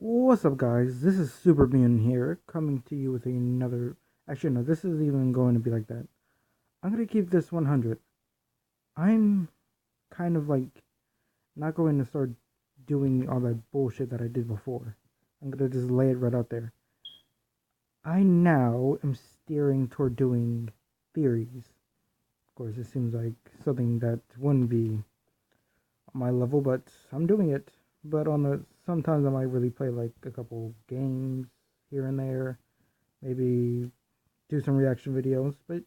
What's up, guys? This is Super Mutant here, coming to you with another. Actually, no, this is even going to be like that. I'm gonna keep this 100. I'm kind of like not going to start doing all that bullshit that I did before. I'm gonna just lay it right out there. I now am steering toward doing theories. Of course, it seems like something that wouldn't be on my level, but I'm doing it. But on the sometimes I might really play like a couple games here and there, maybe do some reaction videos, but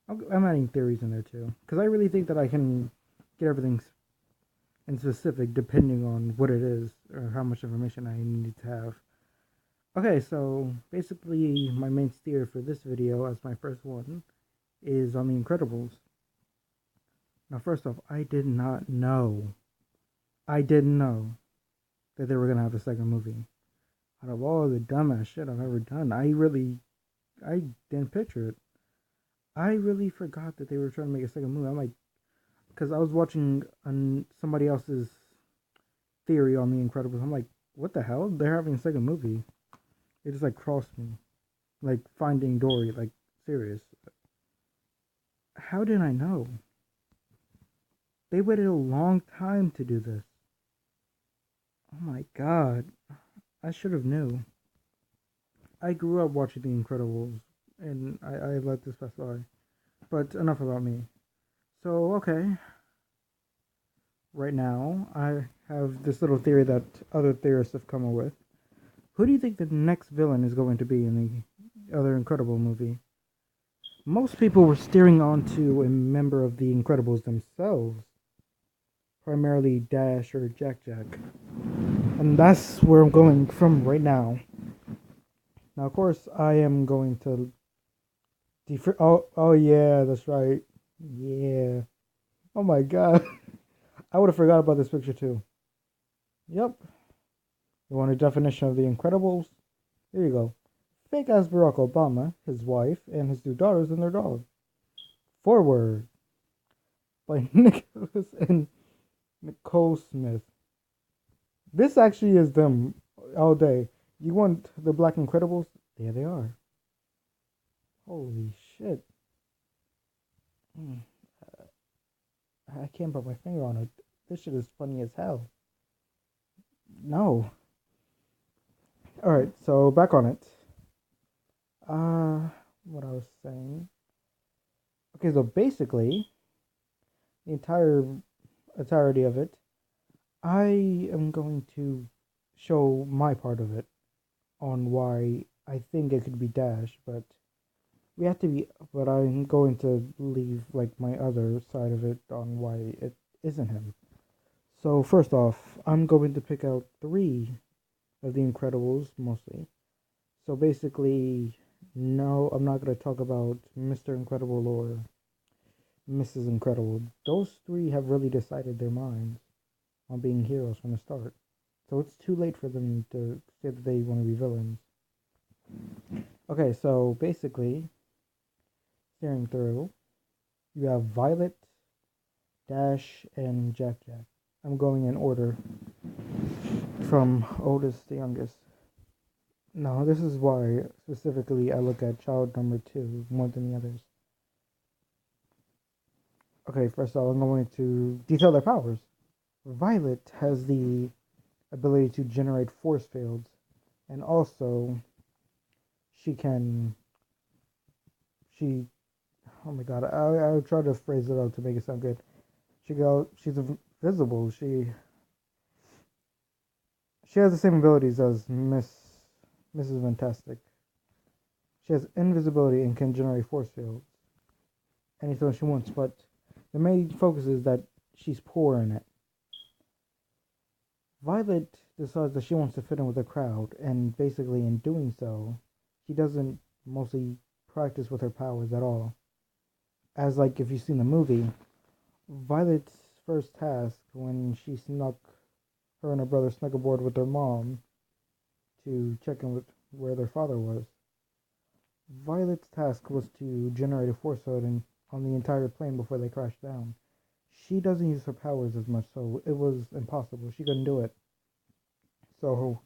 I'm adding theories in there too because I really think that I can get everything in specific depending on what it is or how much information I need to have. Okay, so basically my main theory for this video as my first one is on The Incredibles. Now, first off, I didn't know that they were gonna have a second movie. Out of all the dumbass shit I've ever done, I didn't picture it. I really forgot that they were trying to make a second movie. I'm like, because I was watching somebody else's theory on The Incredibles. I'm like, what the hell? They're having a second movie. It just like crossed me, like Finding Dory. Like, serious. How did I know? They waited a long time to do this. Oh my god, I should have knew. I grew up watching The Incredibles, and I let this pass by. But enough about me. So okay, right now I have this little theory that other theorists have come up with. Who do you think the next villain is going to be in the other Incredible movie? Most people were steering onto a member of the Incredibles themselves, primarily Dash or Jack Jack. And that's where I'm going from right now. Now, of course, I am going to. Oh, yeah, that's right. Yeah. Oh my god. I would have forgot about this picture too. Yep. You want a definition of the Incredibles? Here you go. Fake as Barack Obama, his wife, and his two daughters and their dog. Forward by Nicholas and Nicole Smith. This actually is them all day. You want the Black Incredibles? There they are. Holy shit. Mm, I can't put my finger on it. This shit is funny as hell. No. Alright, so back on it. What I was saying. Okay, so basically, the entirety of it, I am going to show my part of it on why I think it could be Dash, but we have to be. But I'm going to leave like my other side of it on why it isn't him. So first off, I'm going to pick out three of the Incredibles mostly. So basically, no, I'm not going to talk about Mr. Incredible or Mrs. Incredible. Those three have really decided their minds on being heroes from the start. So it's too late for them to say that they want to be villains. Okay, so basically, steering through, you have Violet, Dash, and Jack Jack. I'm going in order from oldest to youngest. Now, this is why specifically I look at child number two more than the others. Okay, first of all, I'm going to detail their powers. Violet has the ability to generate force fields, and also she can she oh my god, I'll try to phrase it out to make it sound good. She's invisible. She has the same abilities as Mrs. Fantastic. She has invisibility and can generate force fields anytime she wants, but the main focus is that she's poor in it. Violet decides that she wants to fit in with the crowd, and basically in doing so, she doesn't mostly practice with her powers at all. As like if you've seen the movie, Violet's first task when her and her brother snuck aboard with their mom to check in with where their father was. Violet's task was to generate a force field on the entire plane before they crashed down. She doesn't use her powers as much, so it was impossible. She couldn't do it. So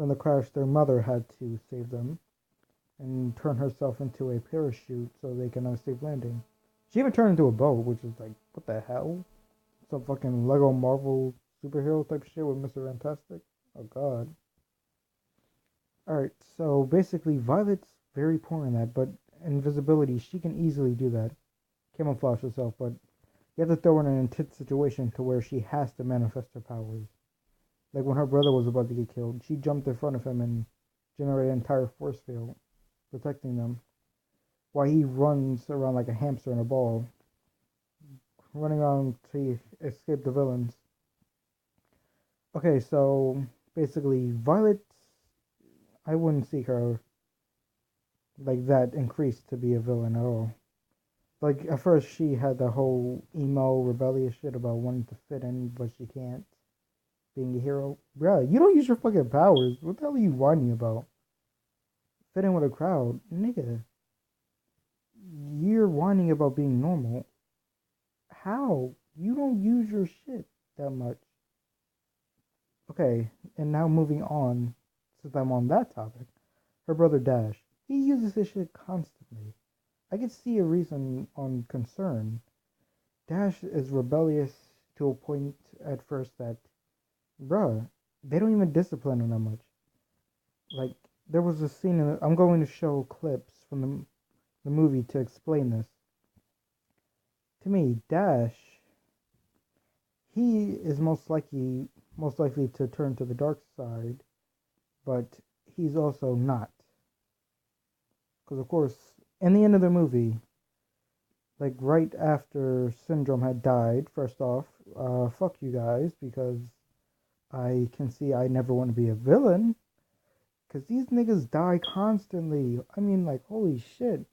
From the crash, their mother had to save them and turn herself into a parachute so they can have a safe landing. She even turned into a boat, which is like, what the hell? Some fucking Lego Marvel superhero type shit with Mr. Fantastic. Oh god. Alright, so basically Violet's very poor in that, but invisibility, she can easily do that. Camouflage herself, but you have to throw her in an intense situation to where she has to manifest her powers. Like when her brother was about to get killed, she jumped in front of him and generated an entire force field, protecting them. While he runs around like a hamster in a ball, running around to escape the villains. Okay, so basically, Violet, I wouldn't see her like that increased to be a villain at all. Like at first, she had the whole emo rebellious shit about wanting to fit in, but she can't. Being a hero, bruh, you don't use your fucking powers. What the hell are you whining about? Fit in with a crowd, nigga. You're whining about being normal. How? You don't use your shit that much. Okay, and now moving on, since I'm on that topic, her brother Dash, he uses his shit constantly. I could see a reason on concern. Dash is rebellious to a point at first that, bruh, they don't even discipline him that much. Like, there was a scene in I'm going to show clips from the movie to explain this. To me, Dash, he is most likely to turn to the dark side, but he's also not. Because of course, in the end of the movie, like right after Syndrome had died, first off, fuck you guys, because I can see I never want to be a villain. Because these niggas die constantly. I mean, like, holy shit.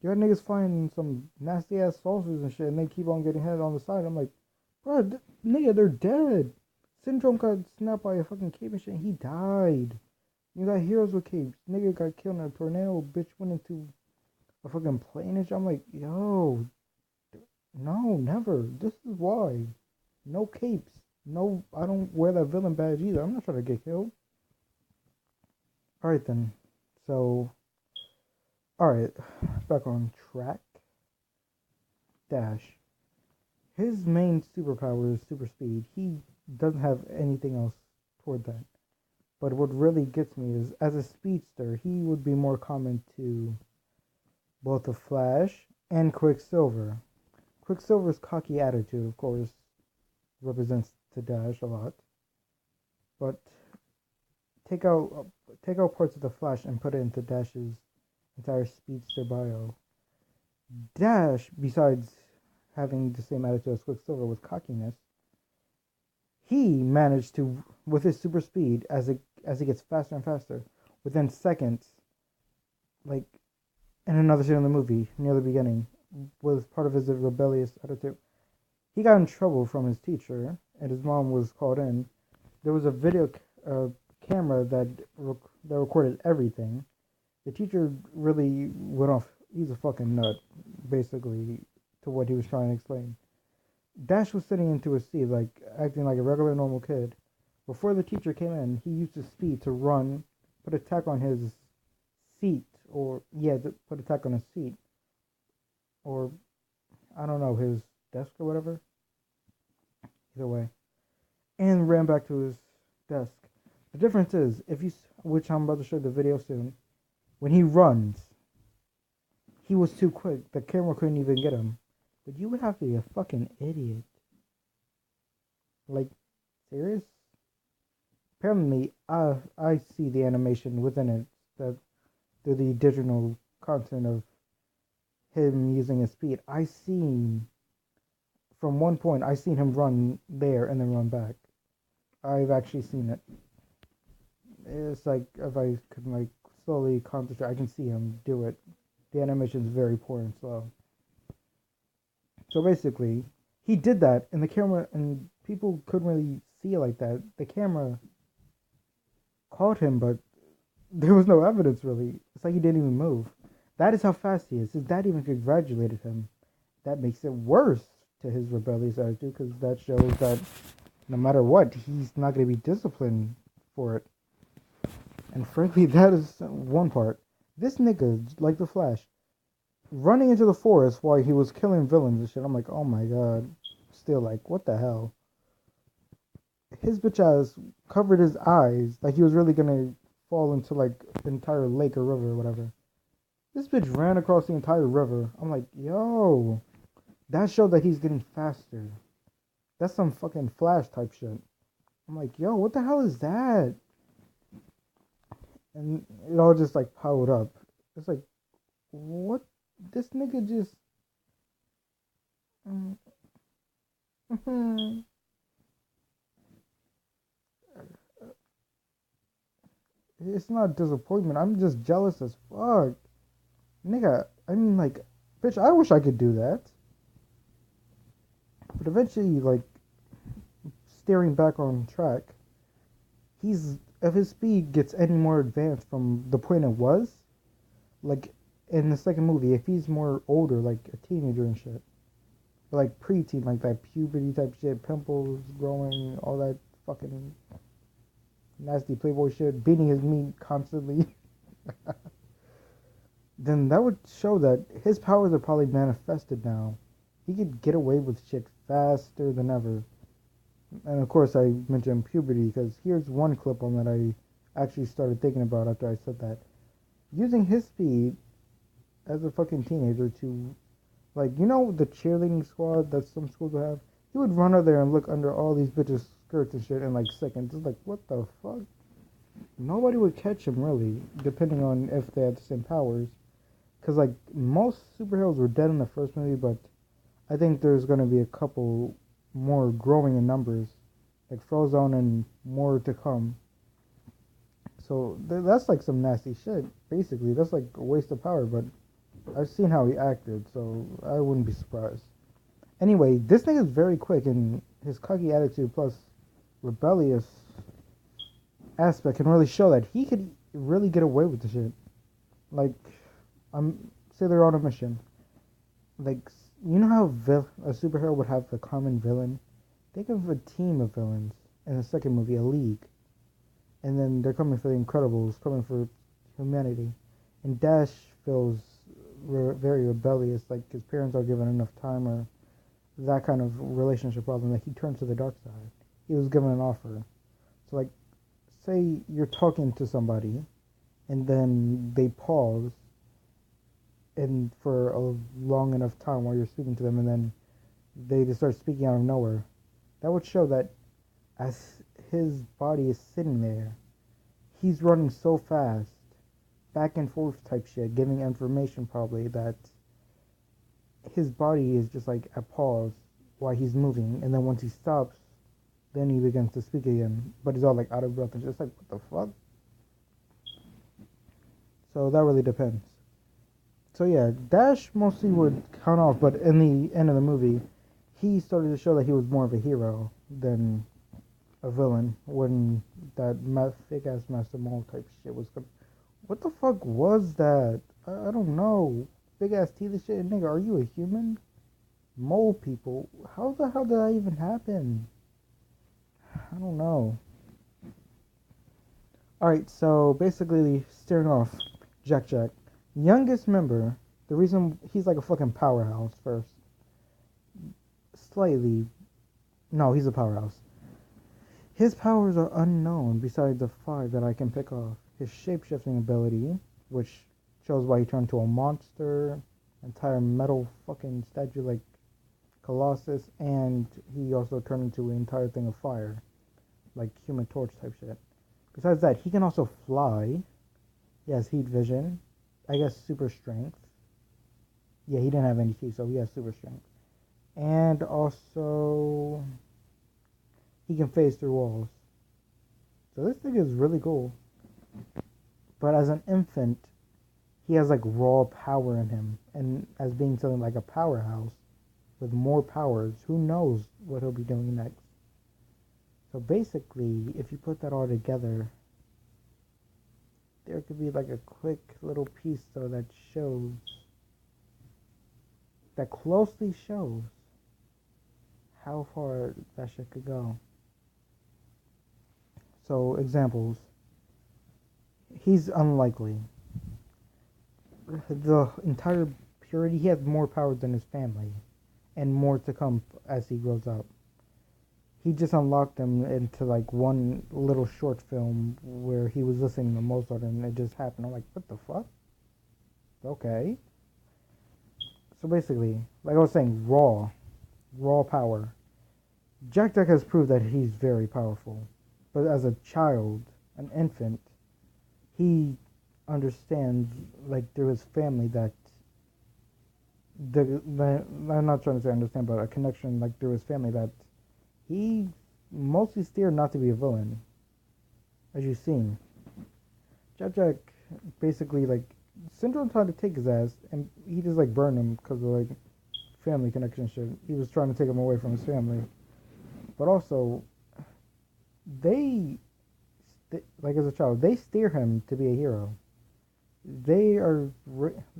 You got niggas finding some nasty ass saucers and shit, and they keep on getting hit on the side. I'm like, bro, nigga, they're dead. Syndrome got snapped by a fucking cape and shit, and he died. You got heroes with capes. Nigga got killed in a tornado. Bitch went into a fucking plane and shit. I'm like, yo, no, never. This is why. No capes. No, I don't wear that villain badge either. I'm not trying to get killed. Alright then. So, alright. Back on track. Dash. His main superpower is super speed. He doesn't have anything else toward that. But what really gets me is, as a speedster, he would be more common to both the Flash and Quicksilver. Quicksilver's cocky attitude, of course, represents to Dash a lot. But take out take out parts of the Flash and put it into Dash's entire speedster bio. Dash, besides having the same attitude as Quicksilver with cockiness, he managed to, with his super speed, as he gets faster and faster, within seconds, like in another scene in the movie near the beginning, was part of his rebellious attitude. He got in trouble from his teacher, and his mom was called in. There was a video camera that recorded everything. The teacher really went off. He's a fucking nut, basically, to what he was trying to explain. Dash was sitting into his seat, like acting like a regular normal kid. Before the teacher came in, he used his speed to run, put a tack on his seat, put a tack on his seat, or I don't know, his desk or whatever. Either way, and ran back to his desk. The difference is, which I'm about to show the video soon, when he runs, he was too quick. The camera couldn't even get him. But you would have to be a fucking idiot. Like, serious? Apparently, I see the animation within it, that through the digital content of him using his speed. From one point, I seen him run there and then run back. I've actually seen it. It's like, if I could like slowly concentrate, I can see him do it. The animation is very poor and slow. So basically, he did that, and the camera, and people couldn't really see it like that. The camera caught him, but there was no evidence really. It's like he didn't even move. That is how fast he is. His dad even congratulated him. That makes it worse to his rebellious attitude, because that shows that no matter what, he's not going to be disciplined for it. And frankly, that is one part. This nigga, like the Flash, running into the forest while he was killing villains and shit. I'm like, oh my god. Still, like, what the hell? His bitch ass covered his eyes like he was really gonna fall into like the entire lake or river or whatever. This bitch ran across the entire river. I'm like, yo, that showed that he's getting faster. That's some fucking Flash type shit. I'm like, yo, what the hell is that? And it all just like piled up. It's like, what? This nigga just. It's not disappointment. I'm just jealous as fuck. Nigga, I mean, like, bitch, I wish I could do that. But eventually, like, steering back on track, he's if his speed gets any more advanced from the point it was, like in the second movie, if he's more older, like a teenager and shit, or like preteen, like that puberty type shit, pimples growing, all that fucking nasty playboy shit, beating his meat constantly, then that would show that his powers are probably manifested now. He could get away with shit faster than ever. And of course, I mentioned puberty because here's one clip on that I actually started thinking about after I said that. Using his speed as a fucking teenager to, like, you know, the cheerleading squad that some schools will have? He would run out there and look under all these bitches' skirts and shit in like seconds. It's like, what the fuck? Nobody would catch him really, depending on if they had the same powers. Because, like, most superheroes were dead in the first movie, but I think there's going to be a couple more growing in numbers, like Frozone and more to come. So that's like some nasty shit. Basically, that's like a waste of power. But I've seen how he acted, so I wouldn't be surprised. Anyway, this thing is very quick, and his cocky attitude plus rebellious aspect can really show that he could really get away with the shit. Like, say they're on a mission. Like, you know how a superhero would have a common villain? Think of a team of villains in the second movie, a league. And then they're coming for the Incredibles, coming for humanity. And Dash feels very rebellious, like his parents aren't given enough time, or that kind of relationship problem. Like he turns to the dark side. He was given an offer. So, like, say you're talking to somebody, and then they pause, and for a long enough time while you're speaking to them, and then they just start speaking out of nowhere. That would show that as his body is sitting there, he's running so fast, back and forth type shit, giving information probably that his body is just like a pause while he's moving, and then once he stops, then he begins to speak again. But he's all like out of breath and just like, what the fuck? So that really depends. So yeah, Dash mostly would count off, but in the end of the movie, he started to show that he was more of a hero than a villain when that fake ass Master Mole type shit was coming. What the fuck was that? I don't know. Big ass teeth and shit. Nigga, are you a human? Mole people. How the hell did that even happen? I don't know. Alright, so basically, staring off Jack Jack. Youngest member. The reason he's like a fucking powerhouse first. Slightly. No, he's a powerhouse. His powers are unknown besides the five that I can pick off. His shapeshifting ability, which shows why he turned into a monster, entire metal fucking statue like Colossus, and he also turned into an entire thing of fire, like Human Torch type shit. Besides that, he can also fly. He has heat vision. I guess super strength. Yeah, he didn't have any teeth, so he has super strength. And also, he can phase through walls. So this thing is really cool. But as an infant, he has like raw power in him. And as being something like a powerhouse with more powers, who knows what he'll be doing next. So basically, if you put that all together, there could be like a quick little piece though that shows, that closely shows how far that shit could go. So examples. he's unlikely. The entire purity, he has more power than his family, and more to come as he grows up. He just unlocked them into like one little short film where he was listening to Mozart and it just happened. I'm like, what the fuck? Okay. So basically, like I was saying, raw power. Jack Jack has proved that he's very powerful, but as a child, an infant, he understands like through his family that the I'm not trying to say understand, but a connection like through his family that he mostly steered not to be a villain, as you've seen. Jack Jack basically like Syndrome tried to take his ass, and he just like burned him because of like family connection shit. He was trying to take him away from his family, but also they, like as a child, they steer him to be a hero. They are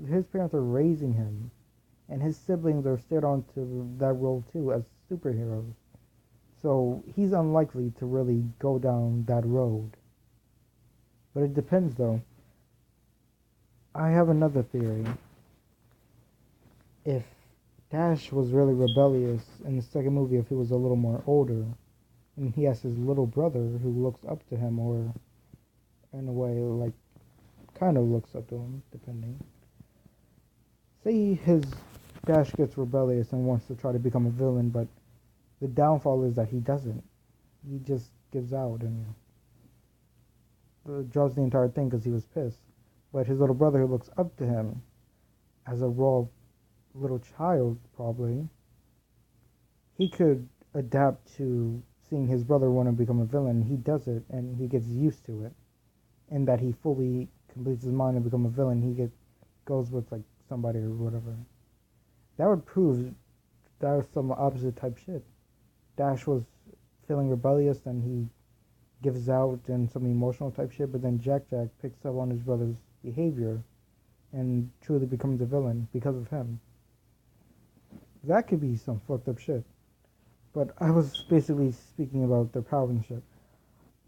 his parents are raising him, and his siblings are steered on to that role too as superheroes. So he's unlikely to really go down that road. But it depends though. I have another theory. If Dash was really rebellious in the second movie, if he was a little more older, and he has his little brother who looks up to him, or in a way, like, kind of looks up to him, depending. Say his Dash gets rebellious and wants to try to become a villain, but the downfall is that he doesn't. He just gives out and draws the entire thing because he was pissed. But his little brother, who looks up to him as a raw little child, probably, he could adapt to seeing his brother want to become a villain. He does it, and he gets used to it. And that he fully completes his mind and become a villain, goes with like somebody or whatever. That would prove that was some opposite type shit. Dash was feeling rebellious, and he gives out and some emotional type shit, but then Jack Jack picks up on his brother's behavior and truly becomes a villain because of him. That could be some fucked up shit. But I was basically speaking about their power and shit.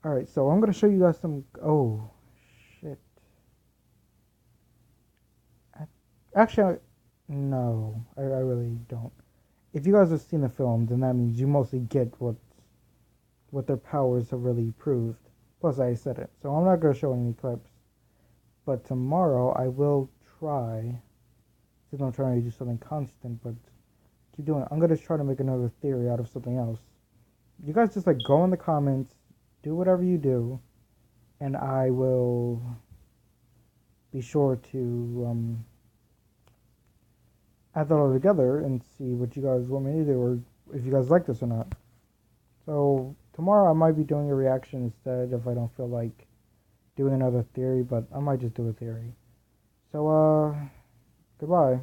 Alright, so I'm gonna show you guys some. Oh, shit. Actually, no, I really don't. If you guys have seen the film, then that means you mostly get what their powers have really proved. Plus, I said it. So I'm not gonna show any clips. But tomorrow I will try, since I'm trying to do something constant, but keep doing it. I'm gonna try to make another theory out of something else. You guys just like go in the comments, do whatever you do, and I will be sure to add that all together and see what you guys want me to do, or if you guys like this or not. So tomorrow I might be doing a reaction instead if I don't feel like doing another theory, but I might just do a theory. So goodbye.